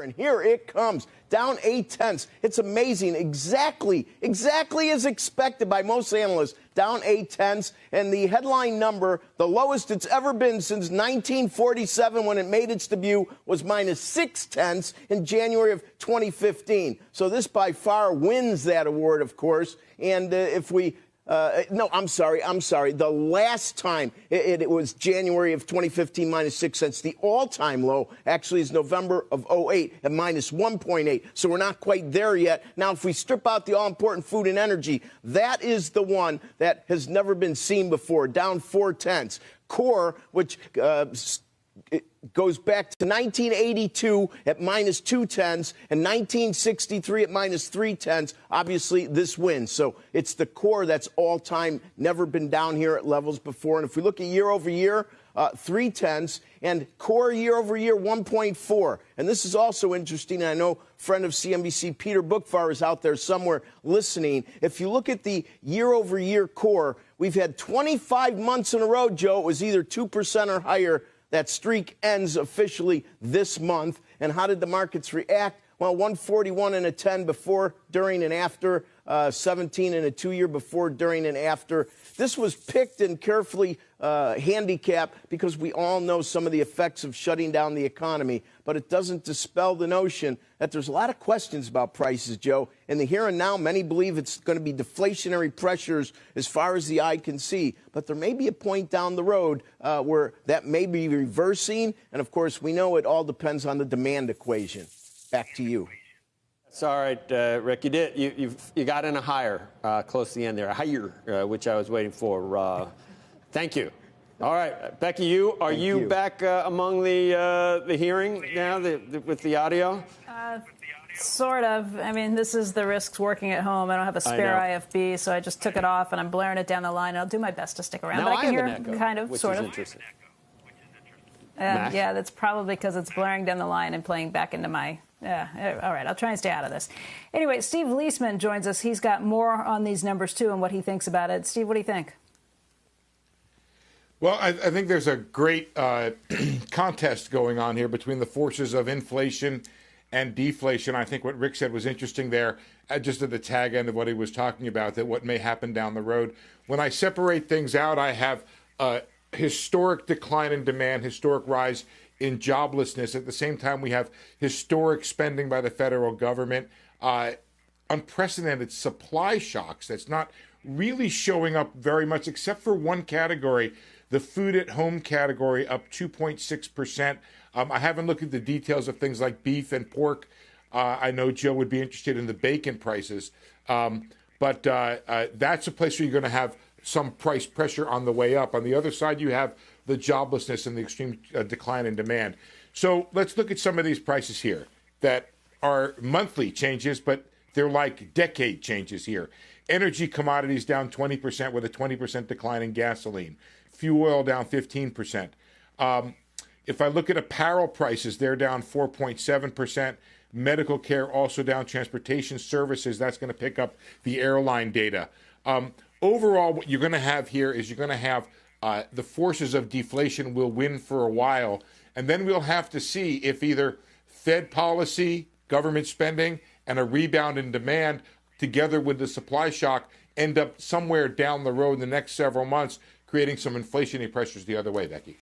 And here it comes, down 0.8. It's amazing. Exactly as expected by most analysts, down 0.8. And the headline number, the lowest it's ever been since 1947 when it made its debut, was -0.6 in January of 2015. So this by far wins that award, of course. And if we no, I'm sorry. The last time it was January of 2015, -0.6. The all-time low actually is November of 2008 at -1.8. So we're not quite there yet. Now, if we strip out the all-important food and energy, that is the one that has never been seen before, down 0.4. Core, which it goes back to 1982 at -0.2 and 1963 at -0.3. Obviously, this wins. So it's the core that's all-time, never been down here at levels before. And if we look at year over year, 0.3, and core year over year 1.4. And this is also interesting. And I know friend of CNBC Peter Bookfar is out there somewhere listening. If you look at the year over year core, we've had 25 months in a row, Joe. It was either 2% or higher. That streak ends officially this month. And how did the markets react? Well, 141 and a 10 before, during, and after, 17 and a 2-year before, during, and after. This was picked and carefully handicapped because we all know some of the effects of shutting down the economy. But it doesn't dispel the notion that there's a lot of questions about prices, Joe. In the here and now, many believe it's going to be deflationary pressures as far as the eye can see. But there may be a point down the road where that may be reversing. And, of course, we know it all depends on the demand equation. Back to you. That's all right, Rick. You got in a higher close to the end there, a higher, which I was waiting for. Thank you. All right, Becky, are you back among the hearing now with the audio? Sort of. I mean, this is the risks working at home. I don't have a spare IFB, so I just took it off and I'm blaring it down the line. I'll do my best to stick around. Now but I can hear an echo, kind of, which sort is of. Interesting. Yeah, that's probably because it's blaring down the line and playing back into my. Yeah, all right, I'll try and stay out of this. Anyway, Steve Liesman joins us. He's got more on these numbers, too, and what he thinks about it. Steve, what do you think? Well, I think there's a great contest going on here between the forces of inflation and deflation. I think what Rick said was interesting there, just at the tag end of what he was talking about, that what may happen down the road. When I separate things out, I have historic decline in demand, historic rise in joblessness. At the same time, we have historic spending by the federal government, unprecedented supply shocks that's not really showing up very much, except for one category, the food at home category, up 2.6%. I haven't looked at the details of things like beef and pork. I know Joe would be interested in the bacon prices. But that's a place where you're going to have some price pressure on the way up. On the other side, you have the joblessness and the extreme decline in demand. So let's look at some of these prices here that are monthly changes, but they're like decade changes here. Energy commodities down 20% with a 20% decline in gasoline. Fuel oil down 15%. If I look at apparel prices, they're down 4.7%. Medical care also down. Transportation services, that's going to pick up the airline data. Overall, what you're going to have here is you're going to have the forces of deflation will win for a while. And then we'll have to see if either Fed policy, government spending, and a rebound in demand together with the supply shock end up somewhere down the road in the next several months, creating some inflationary pressures the other way, Becky.